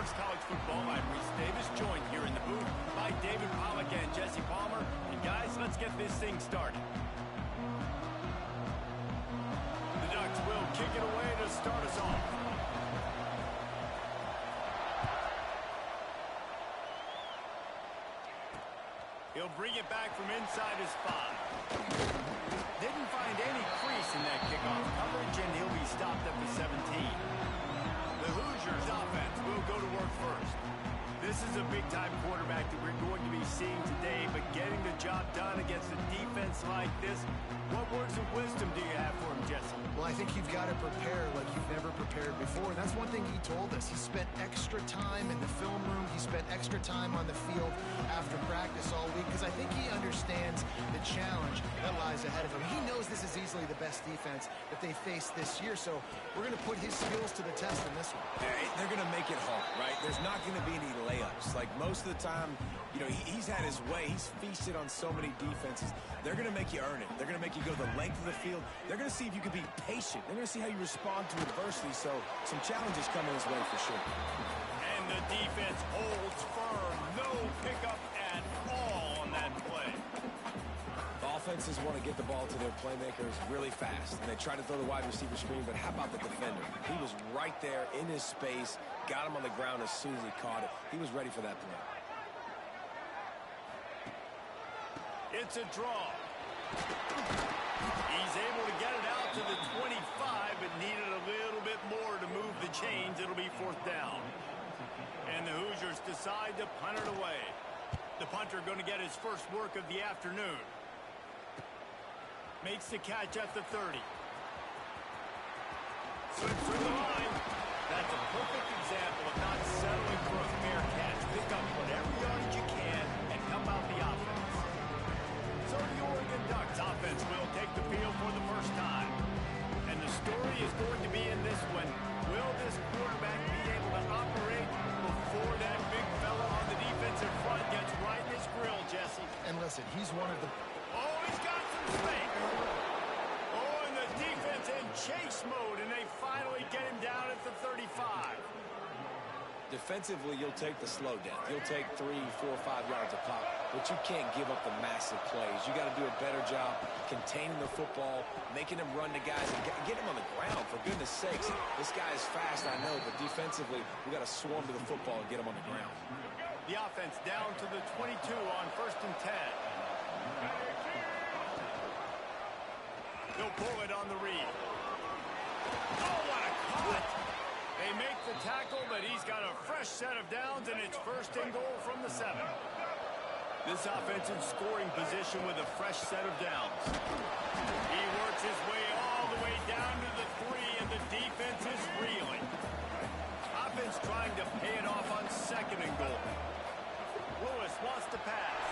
Talks College Football. I'm Reese Davis, joined here in the booth by David Pollack and Jesse Palmer. And guys, let's get this thing started. The Ducks will kick it away to start us off. He'll bring it back from inside his 5. Didn't find any crease in that kickoff coverage, and he'll be stopped at the 17. The Hoosiers offense will go to work first. This is a big-time quarterback that we're going to be seeing today, but getting the job done against a defense like this, what words of wisdom do you have for him, Jesse? Well, I think you've got to prepare like you've never prepared before, and that's one thing he told us. He spent extra time in the film room. He spent extra time on the field after practice all week because I think he understands the challenge that lies ahead of him. He knows this is easily the best defense that they face this year, so we're going to put his skills to the test in this one. They're going to make it hard, right? There's not going to be any layups. Like most of the time, you know, he's had his way. He's feasted on so many defenses. They're going to make you earn it. They're going to make you go the length of the field. They're going to see if you can be patient. They're going to see how you respond to adversity. So some challenges coming his way for sure. And the defense holds firm. No pickup at all on that play. The offenses want to get the ball to their playmakers really fast. And they try to throw the wide receiver screen, but how about the defender? He was right there in his space, got him on the ground as soon as he caught it. He was ready for that play. It's a draw. He's able to get it out to the 25, but needed a little bit more to move the chains. It'll be 4th down. And the Hoosiers decide to punt it away. The punter going to get his first work of the afternoon. Makes the catch at the 30. Slips through the line. That's a perfect example of not settling for a fair catch. Pick up whatever yardage you can and help out the offense. So the Oregon Ducks offense will take the field for the first time. And the story is going to be in this one. Will this quarterback be able to operate before that big fella on the defensive front gets right in his grill, Jesse? And listen, he's one of the... Oh, he's got some space. Oh, and the defense in chase mode, and they finally get him down at the 35. Defensively, you'll take the slow down. You'll take 3, 4, 5 yards a pop, but you can't give up the massive plays. You got to do a better job containing the football, making them run to guys, and get him on the ground, for goodness sakes. This guy is fast, I know, but defensively, we got to swarm to the football and get him on the ground. The offense down to the 22 on 1st and 10. They'll pull it on the read. Oh, what a cut! They make the tackle, but he's got a fresh set of downs, and it's 1st and goal from the 7. This offensive scoring position with a fresh set of downs. He works his way all the way down to the 3, and the defense is reeling. Offense trying to pay it off on 2nd and goal. Lewis wants to pass.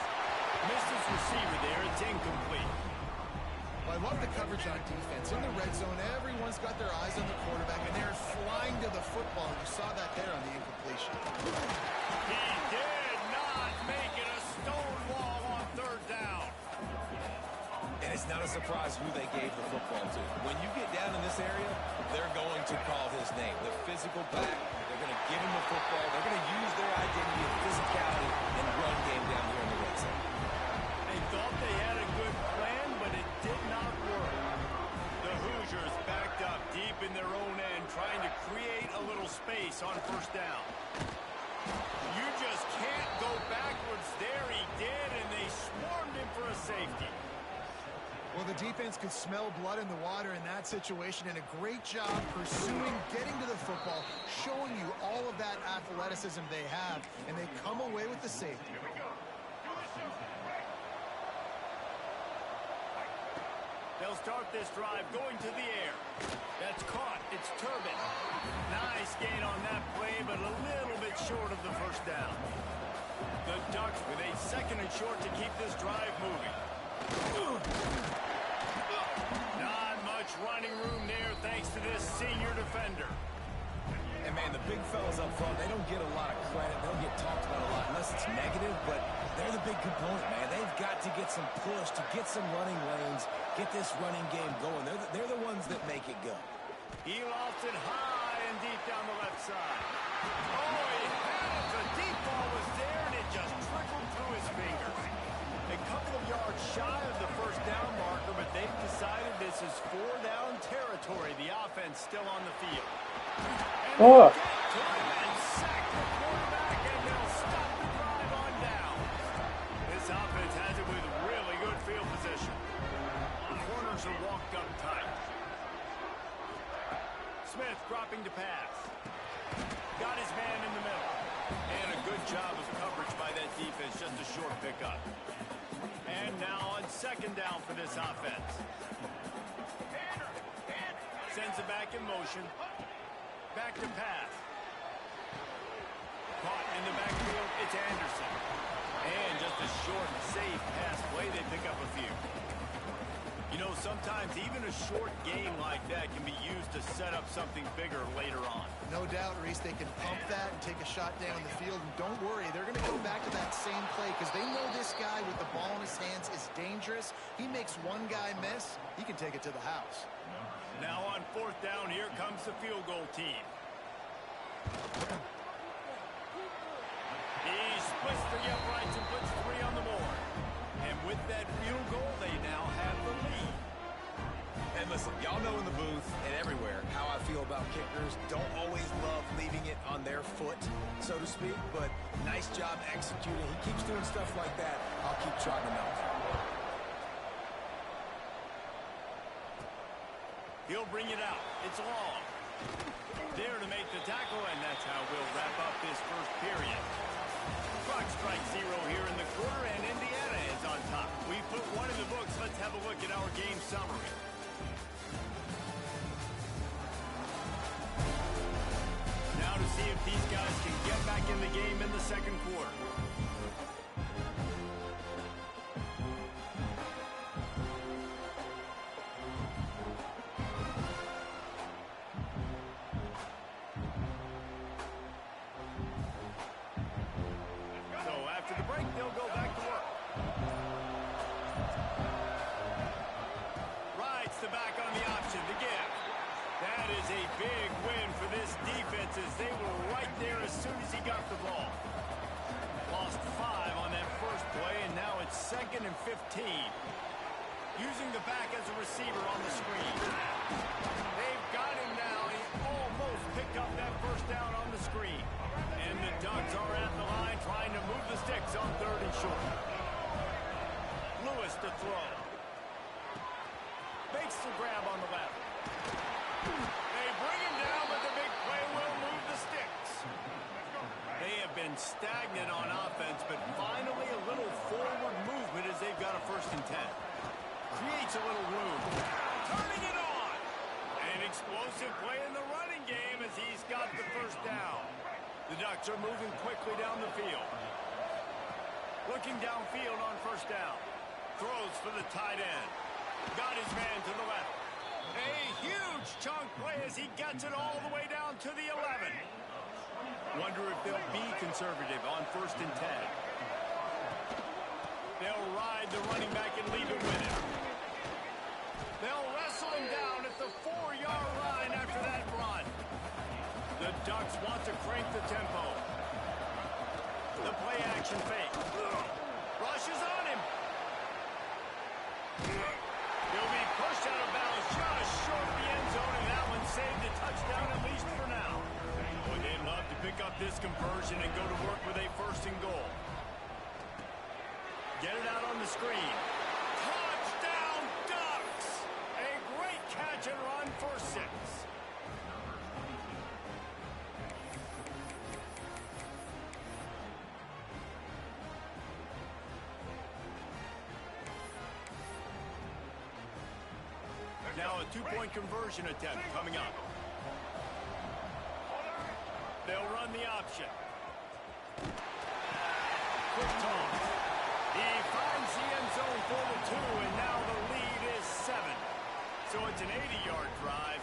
Missed his receiver there. It's incomplete. Well, I love the coverage on defense. In the red zone, everyone's got their eyes on the quarterback, and they're flying to the football. You saw that there on the incompletion. He did not make it a stone wall on 3rd down. And it's not a surprise who they gave the football to. When you get down in this area, they're going to call his name. The physical back, they're going to give him the football. They're going to use their identity of physicality and run game down here in the red zone. They thought they had a good plan, but it did not work. The Hoosiers backed up deep in their own end, trying to create a little space on 1st down. You just can't go backwards there. He did, and they swarmed him for a safety. Well, the defense could smell blood in the water in that situation, and a great job pursuing, getting to the football, showing you all of that athleticism they have, and they come away with the safety. They'll start this drive going to the air. That's caught. It's Turbin. Nice gain on that play, but a little bit short of the 1st down. The Ducks with a 2nd and short to keep this drive moving. Not much running room there thanks to this senior defender. And, man, the big fellas up front, they don't get a lot of credit. They don't get talked about a lot unless it's negative, but they're the big component, man. They've got to get some push, to get some running lanes, get this running game going. They're the ones that make it go. He lofted high and deep down the left side. Oh, he territory. The offense still on the field. And Oh, they get to him and sack the quarterback, and they'll stop the drive on down. This offense has it with really good field position. The corners are walked up tight. Smith dropping to pass. Got his man in the middle. And a good job of coverage by that defense. Just a short pickup. And now on second down for this offense. Sends it back in motion. Back to pass. Caught in the backfield. It's Anderson. And just a short, safe pass play. They pick up a few. You know, sometimes even a short game like that can be used to set up something bigger later on. No doubt, Reese, they can pump that and take a shot down the field. And don't worry, they're going to go back to that same play because they know this guy with the ball in his hands is dangerous. He makes one guy miss, he can take it to the house. Now on fourth down, here comes the field goal team. He splits the uprights and puts 3 on the board. And with that field goal, they now have the lead. And listen, y'all know in the booth and everywhere how I feel about kickers. Don't always love leaving it on their foot, so to speak, but nice job executing. He keeps doing stuff like that. I'll keep trotting him out. He'll bring it out. It's long. There to make the tackle, and that's how we'll wrap up this first period. Clock strikes 0 here in the quarter, and Indiana is on top. We put one in the books. Let's have a look at our game summary. Now to see if these guys can get back in the game in the second quarter. They were right there as soon as he got the ball. Lost 5 on that first play, and now it's 2nd and 15. Using the back as a receiver on the screen. They've got him now. He almost picked up that first down on the screen. And the Ducks are at the line trying to move the sticks on 3rd and short. Lewis to throw. Makes the grab on the left. They bring him down, but the big play will move the sticks. They have been stagnant on offense, but finally a little forward movement as they've got a 1st and 10. Creates a little room. Turning it on. An explosive play in the running game as he's got the 1st down. The Ducks are moving quickly down the field. Looking downfield on 1st down. Throws for the tight end. Got his man to the left. A huge chunk play as he gets it all the way down to the 11. Wonder if they'll be conservative on 1st and 10. They'll ride the running back and leave it with him. They'll wrestle him down at the 4-yard line after that run. The Ducks want to crank the tempo. The play action fake. Rushes on him. He'll be pushed out of bounds just short of the end zone, and that one saved a touchdown at least for now. Boy, they'd love to pick up this conversion and go to work with a 1st and goal. Get it out on the screen. Touchdown, Ducks! A great catch and run for 6. Now a 2-point conversion attempt coming up. They'll run the option. Quick toss. He finds the end zone for the 2, and now the lead is 7. So it's an 80-yard drive,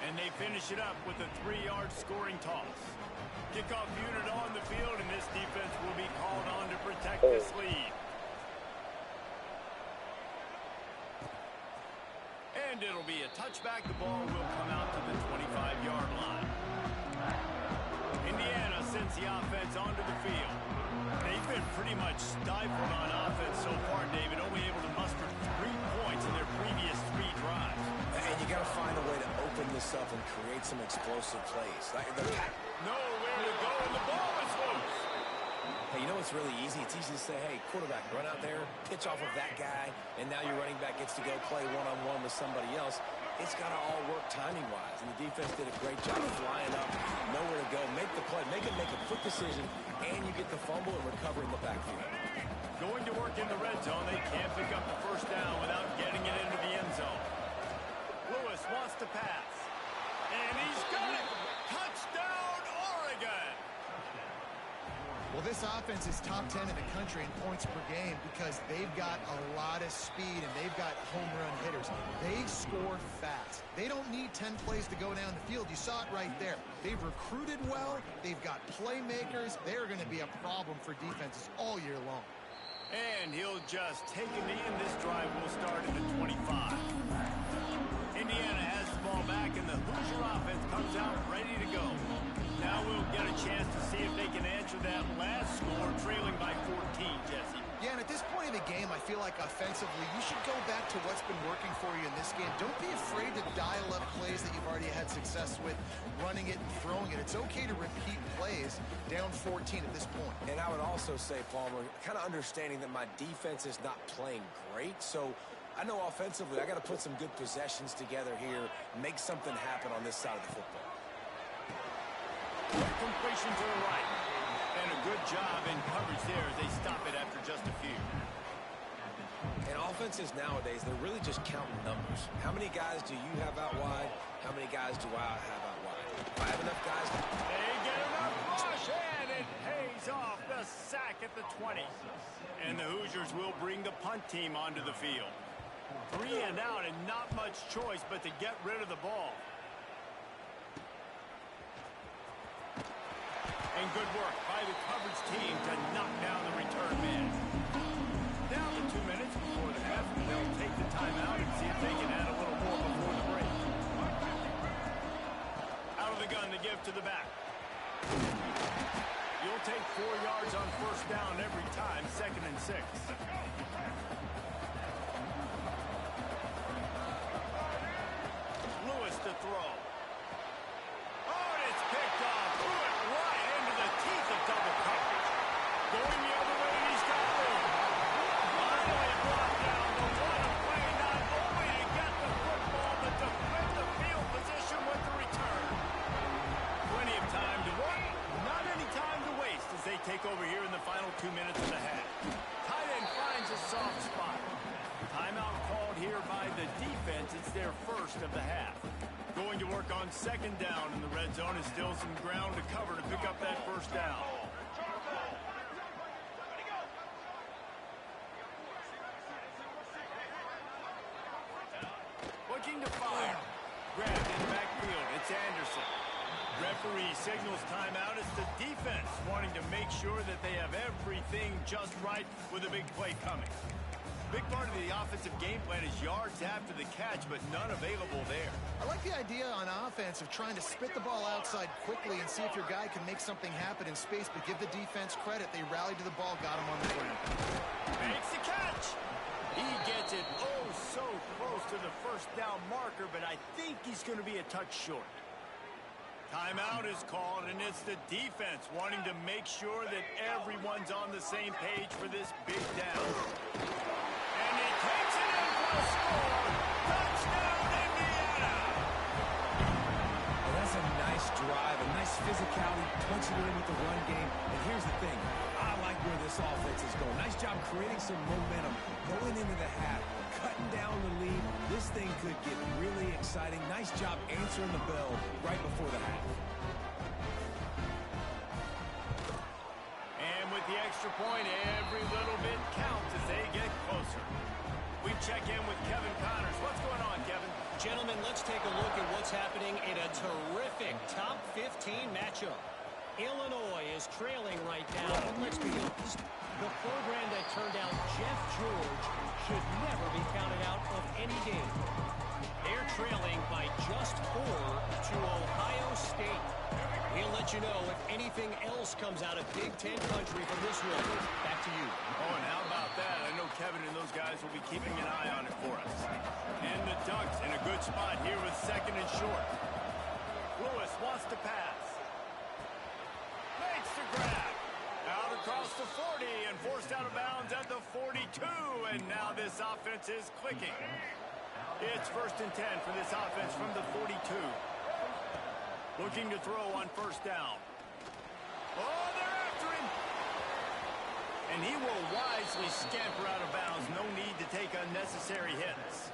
and they finish it up with a 3-yard scoring toss. Kickoff unit on the field, and this defense will be called on to protect this lead. And it'll be a touchback. The ball will come out to the 25-yard line. Indiana sends the offense onto the field. They he's been pretty much stifled on offense so far, David, only able to muster 3 points in their previous 3 drives. And you got to find a way to open this up and create some explosive plays. Nowhere to go, and the ball is loose. Hey, you know what's really easy? It's easy to say, hey, quarterback, run out there, pitch off of that guy, and now your running back gets to go play one-on-one with somebody else. It's got to all work timing-wise, and the defense did a great job of flying up, nowhere to go, make the play, make a quick decision, and you get the fumble and recover in the backfield. Going to work in the red zone. They can't pick up the first down without getting it into the end zone. Lewis wants to pass, and he's got it. Touchdown, Oregon. Well, this offense is top 10 in the country in points per game because they've got a lot of speed and they've got home run hitters. They score fast. They don't need 10 plays to go down the field. You saw it right there. They've recruited well. They've got playmakers. They're going to be a problem for defenses all year long. And he'll just take a knee, and this drive will start at the 25. Indiana has the ball back, and the Hoosier offense comes out ready to go. Now we'll get a chance to see if they can answer that last score, trailing by 14, Jesse. Yeah, and at this point of the game, I feel like offensively, you should go back to what's been working for you in this game. Don't be afraid to dial up plays that you've already had success with, running it and throwing it. It's okay to repeat plays down 14 at this point. And I would also say, Palmer, kind of understanding that my defense is not playing great, so I know offensively I got to put some good possessions together here, make something happen on this side of the football. Completion to the right. And a good job in coverage there as they stop it after just a few. And offenses nowadays, they're really just counting numbers. How many guys do you have out wide? How many guys do I have out wide? If I have enough guys. They get enough rush, and it pays off the sack at the 20. And the Hoosiers will bring the punt team onto the field. 3 and out, and not much choice but to get rid of the ball. And good work by the coverage team to knock down the return man. Down to 2 minutes before the half, and they'll take the timeout and see if they can add a little more before the break. Out of the gun to give to the back. You'll take 4 yards on first down every time, 2nd and 6. Lewis to throw. Oh, and it's picked off. Threw it right into the teeth of double coverage. Going the other way, and he's got room. Finally brought down, but what a play, not only to get the football, but to defend the field position with the return. Plenty of time to work, not any time to waste as they take over here in the final 2 minutes of the half. Tight end finds a soft spot. Timeout called here by the defense. It's their first of the half. Going to work on 2nd down in the red zone, is still some ground to cover to pick up that first down. Looking to fire. Grabbed in the backfield. It's Anderson. Referee signals timeout. It's the defense wanting to make sure that they have everything just right with a big play coming. Big part of the offensive game plan is yards after the catch, but none available there. I like the idea on offense of trying to spit the ball outside quickly and see if your guy can make something happen in space, but give the defense credit. They rallied to the ball, got him on the ground. Makes the catch. He gets it oh so close to the first down marker, but I think he's going to be a touch short. Timeout is called, and it's the defense wanting to make sure that everyone's on the same page for this big down. And he takes it in for the score. Touchdown, Indiana! Well, that's a nice drive, a nice physicality, punching it in with the run game. And here's the thing. I like where this offense is going. Nice job creating some momentum going into the half, cutting down the lead. This thing could get really exciting. Nice job answering the bell right before the half. And with the extra point, every little bit counts as they get closer. We check in with Kevin Connors. What's going on, Kevin? Gentlemen, let's take a look at what's happening in a terrific top 15 matchup. Illinois is trailing right now. Let's be honest. The program that turned out Jeff George should never be counted out of any game. They're trailing by just 4 to Ohio State. He'll let you know if anything else comes out of Big Ten country from this one. Back to you. Oh, and how about that? I know Kevin and those guys will be keeping an eye on it for us. And the Ducks in a good spot here with second and short. Lewis wants to pass. Makes the grab. Out across the 40 and forced out of bounds at the 42. And now this offense is clicking. It's 1st and 10 for this offense from the 42. Looking to throw on 1st down. Oh, they're after him. And he will wisely scamper out of bounds. No need to take unnecessary hits.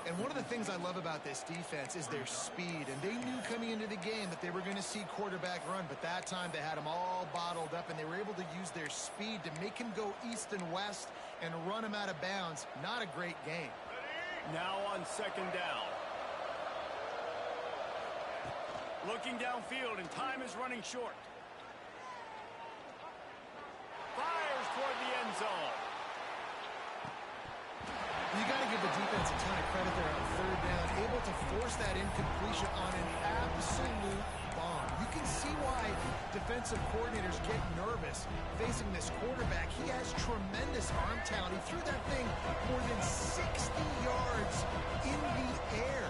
And one of the things I love about this defense is their speed. And they knew coming into the game that they were going to see quarterback run. But that time they had him all bottled up. And they were able to use their speed to make him go east and west and run him out of bounds. Not a great game. Now on 2nd down. Looking downfield, and time is running short. Fires toward the end zone. You got to give the defense a ton of credit there on 3rd down. Able to force that incompletion on an absolute bomb. You can see why defensive coordinators get nervous facing this quarterback. He has tremendous arm talent. He threw that thing more than 60 yards in the air.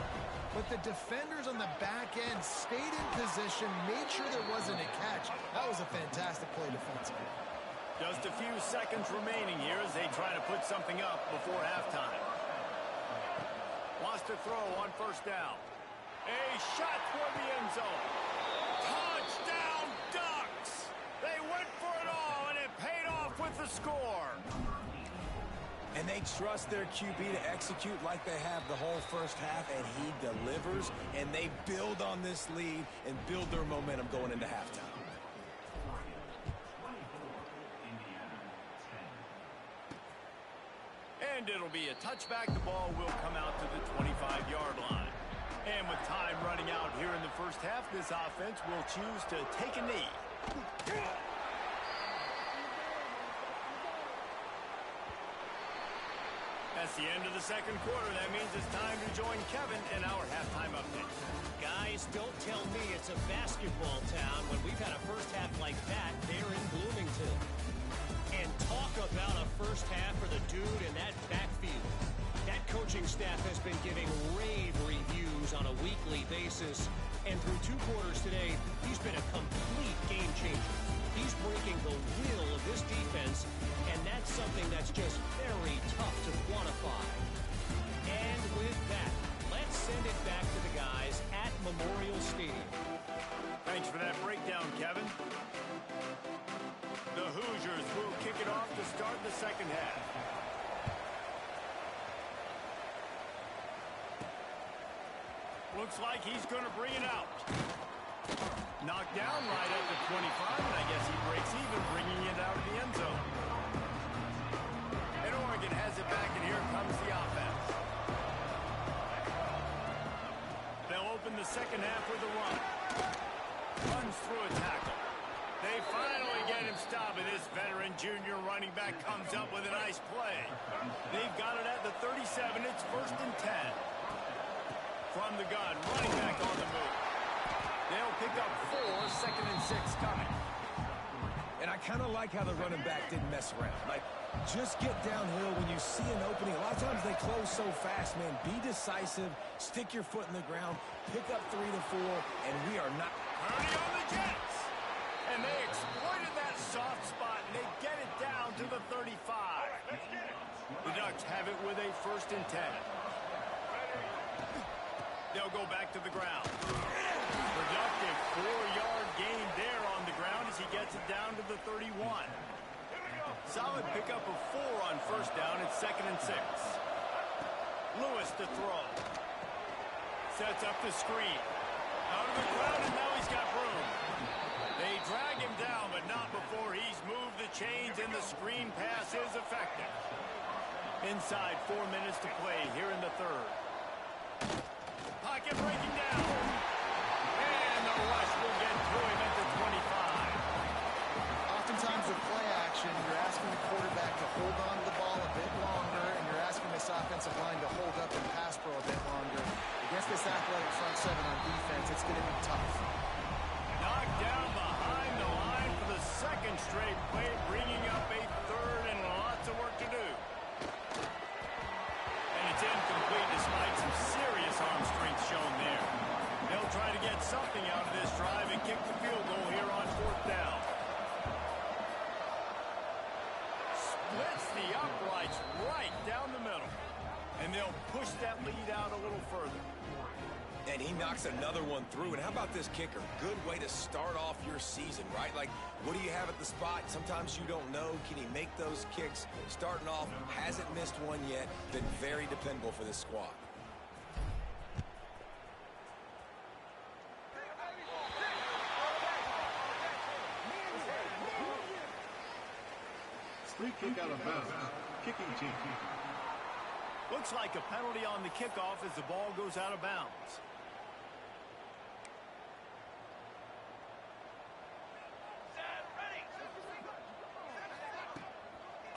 But the defenders on the back end stayed in position, made sure there wasn't a catch. That was a fantastic play defensively. Just a few seconds remaining here as they try to put something up before halftime. Wants to throw on 1st down. A shot toward the end zone. Touchdown, Ducks! They went for it all, and it paid off with the score. And they trust their QB to execute like they have the whole 1st half, and he delivers, and they build on this lead and build their momentum going into halftime. And it'll be a touchback. The ball will come out to the 25-yard line. And with time running out here in the 1st half, this offense will choose to take a knee. That's the end of the 2nd quarter. That means it's time to join Kevin in our halftime update. Guys, don't tell me it's a basketball town when we've had a 1st half like that there in Bloomington. And talk about a 1st half for the dude in that backfield. That coaching staff has been giving rave reviews on a weekly basis. And through 2 quarters today, he's been a complete game changer. He's breaking the will of this defense, and that's something that's just very tough to quantify. And with that, let's send it back to the guys at Memorial Stadium. Thanks for that breakdown, Kevin. The Hoosiers will kick it off to start the 2nd half. Looks like he's going to bring it out. Knocked down right at the 25, and I guess he breaks even, bringing it out of the end zone. And Oregon has it back, and here comes the offense. They'll open the 2nd half with a run. Runs through a tackle. They finally get him stopped, and this veteran junior running back comes up with a nice play. They've got it at the 37. It's 1st and 10. From the gun, running back on the move. They'll pick up 4, 2nd and 6 coming. And I kind of like how the running back didn't mess around. Like, just get downhill when you see an opening. A lot of times they close so fast, man. Be decisive, stick your foot in the ground, pick up 3 to 4, and we are not... Purdy on the Jets. And they exploited that soft spot, and they get it down to the 35. The Ducks have it with a 1st and 10. They'll go back to the ground. Productive 4-yard gain there on the ground as he gets it down to the 31. Solid pickup of 4 on 1st down. It's 2nd and 6. Lewis to throw. Sets up the screen. Out of the crowd, and now he's got room. They drag him down, but not before he's moved the chains, and the screen pass is effective. Inside 4 minutes to play here in the 3rd. Pocket breaking down. And the rush will get to him at the 25. Oftentimes with play action, you're asking the quarterback to hold on to the ball a bit longer, and you're asking this offensive line to hold up and pass pro a bit longer. Against this athletic front 7 on defense, it's going to be tough. Knocked And he knocks another one through. And how about this kicker? Good way to start off your season, right? Like, what do you have at the spot? Sometimes you don't know. Can he make those kicks? Starting off, hasn't missed one yet. Been very dependable for this squad. Free kick out of bounds. Kicking team. Looks like a penalty on the kickoff as the ball goes out of bounds.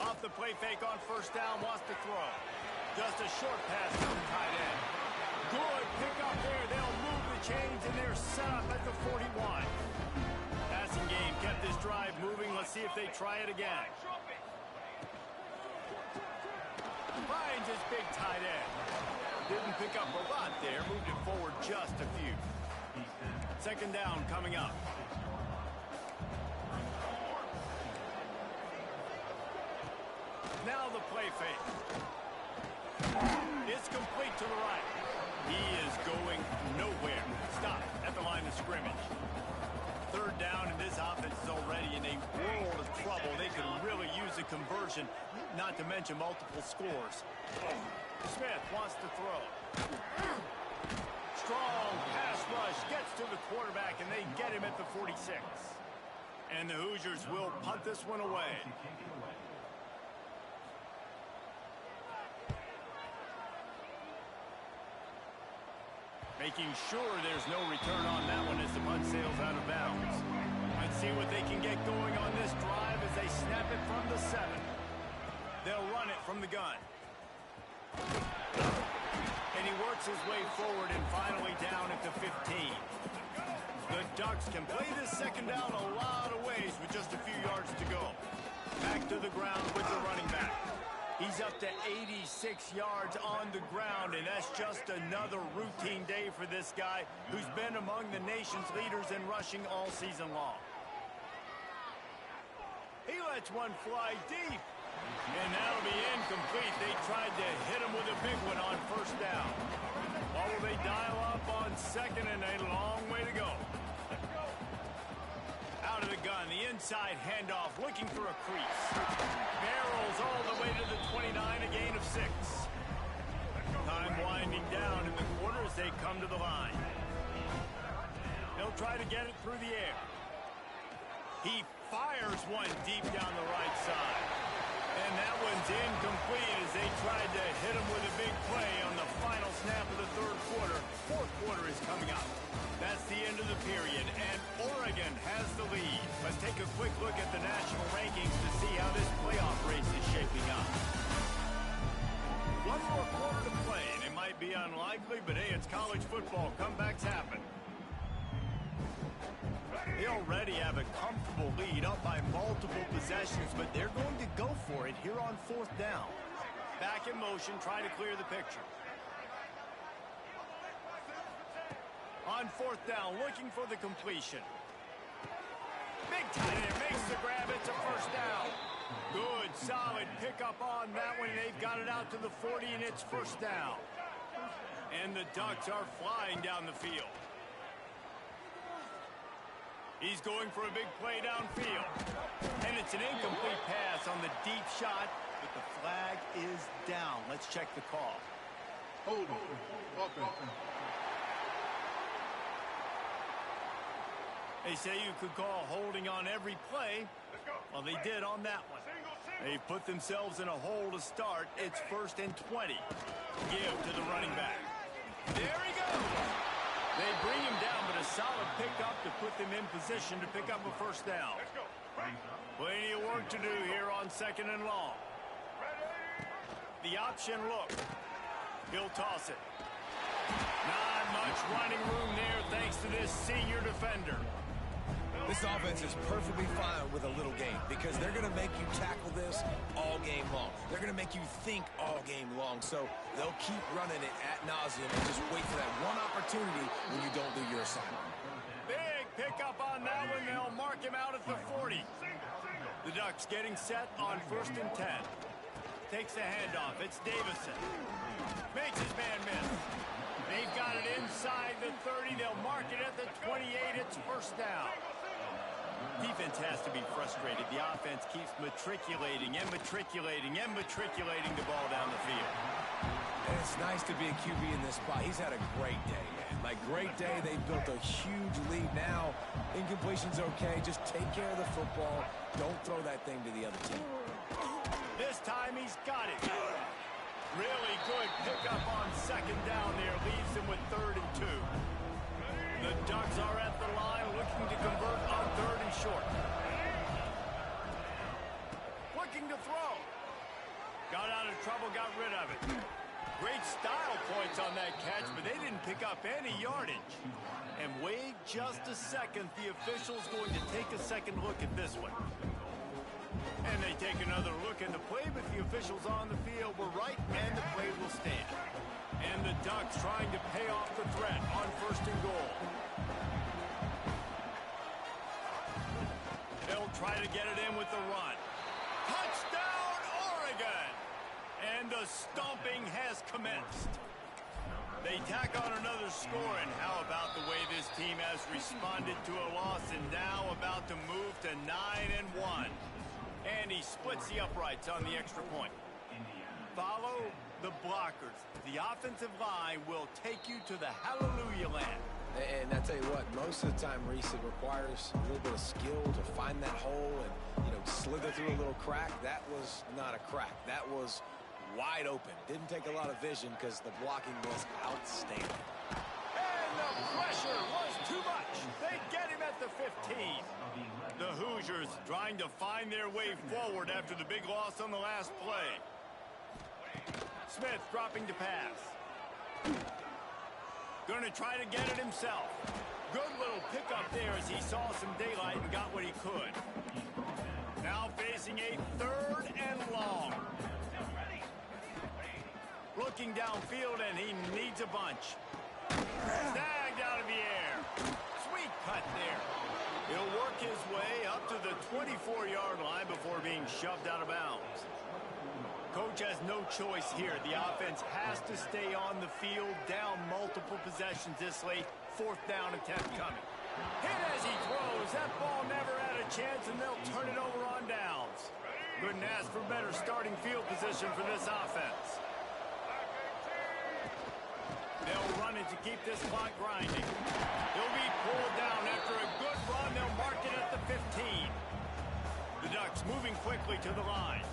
Off the play fake on first down, wants to throw. Just a short pass to the tight end. Good pick up there. They'll move the chains, and they're set up at the 41. Passing game kept this drive moving. Let's see if they try it again. Finds his big tight end. Didn't pick up a lot there. Moved it forward just a few. Second down coming up. Now the play fake. It's complete to the right. He is going nowhere. Stop at the line of scrimmage. Third down, and this offense is already in a world of trouble. They could really use a conversion, not to mention multiple scores. Smith wants to throw. Strong pass rush gets to the quarterback, and they get him at the 46. And the Hoosiers will punt this one away. Making sure there's no return on that one as the punt sails out of bounds. Let's see what they can get going on this drive as they snap it from the 7. They'll run it from the gun. And he works his way forward and finally down at the 15. The Ducks can play this second down a lot of ways with just a few yards to go. Back to the ground with the running back. He's up to 86 yards on the ground, and that's just another routine day for this guy who's been among the nation's leaders in rushing all season long. He lets one fly deep, and that'll be incomplete. They tried to hit him with a big one on first down. What will they dial up on second, and a long way to go. Out of the gun, the inside handoff, looking for a crease. Barrels all the way to the 29, a gain of 6. Time winding down in the quarter as they come to the line. They'll try to get it through the air. He fires one deep down the right side. And that one's incomplete as they tried to hit him with a big play on the final snap of the third quarter. Fourth quarter is coming up. That's the end of the period, and Oregon has the lead. Let's take a quick look at the national rankings to see how this playoff race is shaping up. One more quarter to play, and it might be unlikely, but hey, it's college football. Comebacks happen. They already have a comfortable lead up by multiple possessions, but they're going to go for it here on fourth down. Back in motion, trying to clear the picture. On fourth down, looking for the completion. Big tight end makes the grab. It's a first down. Good, solid pickup on that one. They've got it out to the 40, and it's first down. And the Ducks are flying down the field. He's going for a big play downfield. And it's an incomplete pass on the deep shot, but the flag is down. Let's check the call. Hold on. Offense. They say you could call holding on every play. Well, they did on that one. They've put themselves in a hole to start. It's 1st and 20. Give to the running back. There he goes. They bring him down, but a solid pickup to put them in position to pick up a first down. Plenty of work to do here on second and long. The option look. He'll toss it. Not much running room there thanks to this senior defender. This offense is perfectly fine with a little game because they're going to make you tackle this all game long. They're going to make you think all game long. So they'll keep running it ad nauseum and just wait for that one opportunity when you don't do your assignment. Big pickup on that one. They'll mark him out at the 40. The Ducks getting set on 1st and 10. Takes the handoff. It's Davison. Makes his man miss. They They've got it inside the 30. They'll mark it at the 28. It's first down. Defense has to be frustrated. The offense keeps matriculating and matriculating and matriculating the ball down the field. And it's nice to be a QB in this spot. He's had a great day, man. Like, great day. They've built a huge lead now. Incompletion's okay. Just take care of the football. Don't throw that thing to the other team. This time he's got it. Really good pickup on second down there. Leaves him with 3rd and 2. The Ducks are at the line looking to convert on 3rd and short. Looking to throw. Got out of trouble, got rid of it. Great style points on that catch, but they didn't pick up any yardage. And wait just a second. The official's going to take a second look at this one. And they take another look at the play, but the officials on the field were right, and the play will stand. And the Ducks trying to pay off the threat on 1st and goal. They'll try to get it in with the run. Touchdown, Oregon! And the stomping has commenced. They tack on another score, and how about the way this team has responded to a loss and now about to move to 9-1. And he splits the uprights on the extra point. Follow the blockers. The offensive line will take you to the hallelujah land. And I tell you what, most of the time, Reese, it requires a little bit of skill to find that hole and, slither through a little crack. That was not a crack. That was wide open. Didn't take a lot of vision because the blocking was outstanding. And the pressure was too much. They get him at the 15. The Hoosiers trying to find their way forward after the big loss on the last play. Smith dropping to pass. Going to try to get it himself. Good little pickup there as he saw some daylight and got what he could. Now facing a 3rd and long. Looking downfield, and he needs a bunch. Snagged out of the air. Sweet cut there. He'll work his way up to the 24-yard line before being shoved out of bounds. Coach has no choice here. The offense has to stay on the field, down multiple possessions this late. 4th down attempt coming. Hit as he throws. That ball never had a chance, and they'll turn it over on downs. Couldn't ask for better starting field position for this offense. They'll run it to keep this clock grinding. He'll be pulled down after a good run. They'll mark it at the 15. The Ducks moving quickly to the line.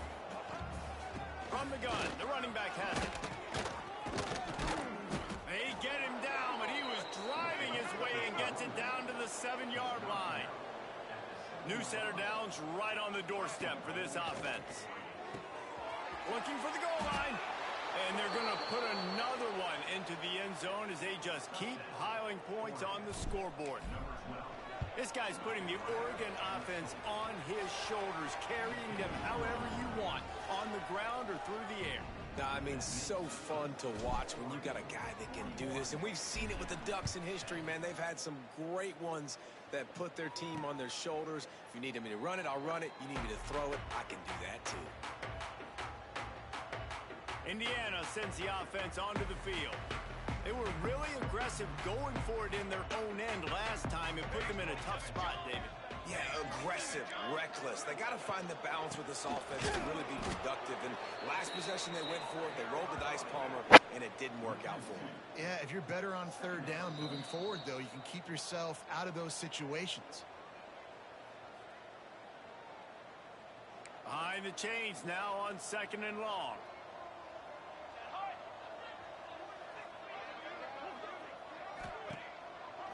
From the gun, the running back has it. They get him down, but he was driving his way and gets it down to the 7-yard line. New set of downs right on the doorstep for this offense. Looking for the goal line. And they're going to put another one into the end zone as they just keep piling points on the scoreboard. This guy's putting the Oregon offense on his shoulders, carrying them however you want, on the ground or through the air. I mean, so fun to watch when you got a guy that can do this. And we've seen it with the Ducks in history, man. They've had some great ones that put their team on their shoulders. If you need me to run it, I'll run it. You need me to throw it, I can do that too. Indiana sends the offense onto the field. They were really aggressive going for it in their own end last time. It put them in a tough spot, David. Yeah, aggressive, reckless. They got to find the balance with this offense to really be productive. And last possession they went for it, they rolled the dice, Palmer, and it didn't work out for them. Yeah, if you're better on 3rd down moving forward, though, you can keep yourself out of those situations. Behind the chains now on 2nd and long.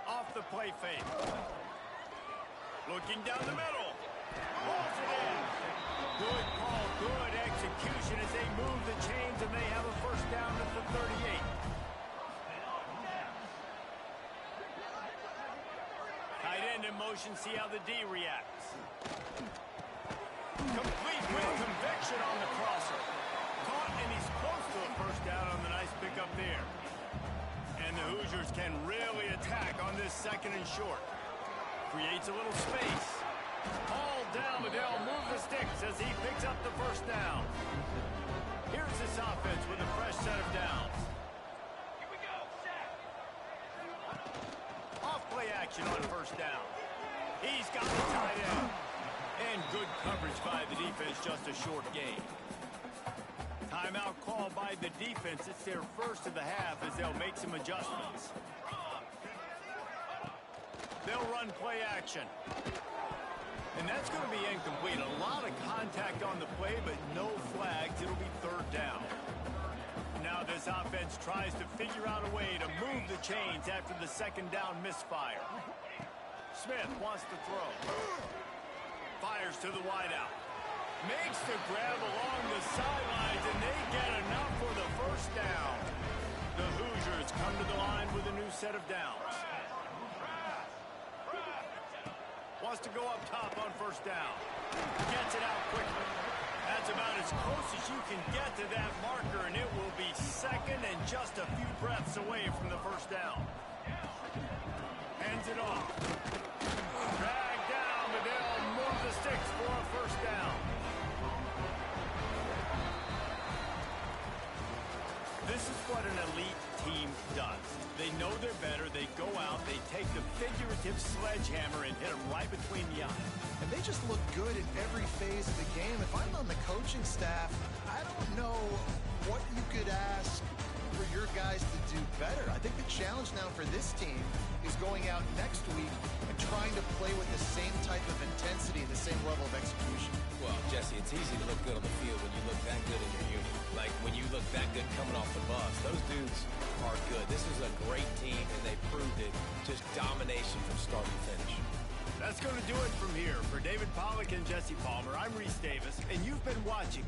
Off the play fake. Looking down the middle. Pulls it in. Good call, good execution as they move the chains, and they have a 1st down at the 38. Tight end in motion, see how the D reacts. Complete with conviction on the crosser. Caught, and he's close to a 1st down on the nice pickup there. And the Hoosiers can really attack on this 2nd and short. Creates a little space. Hauled down, but they'll move the sticks as he picks up the 1st down. Here's this offense with a fresh set of downs. Here we go, Shaq. action on first down. He's got the tight end. And good coverage by the defense, just a short gain. Timeout called by the defense. It's their first of the half as they'll make some adjustments. They'll run play action. And that's going to be incomplete. A lot of contact on the play, but no flags. It'll be third down. Now this offense tries to figure out a way to move the chains after the second down misfire. Smith wants to throw. Fires to the wideout. Makes the grab along the sidelines, and they get enough for the first down. The Hoosiers come to the line with a new set of downs. Wants to go up top on first down. Gets it out quickly. That's about as close as you can get to that marker, and it will be second and just a few breaths away from the first down. Hands it off. Dragged down, but they'll move the sticks for a first down. This is what an elite team does. They know they're better. They go out. They take the figurative sledgehammer and hit them right between the eyes. And they just look good in every phase of the game. If I'm on the coaching staff, I don't know what you could ask for your guys to do better. I think the challenge now for this team is going out next week and trying to play with the same type of intensity and the same level of execution. Well, Jesse, it's easy to look good on the field when you look that good in your unit. Like when you look that good coming off the bus. Those dudes are good. This is a great team, and they proved it. Just domination from start to finish. That's going to do it from here. For David Pollack and Jesse Palmer, I'm Reese Davis, and you've been watching.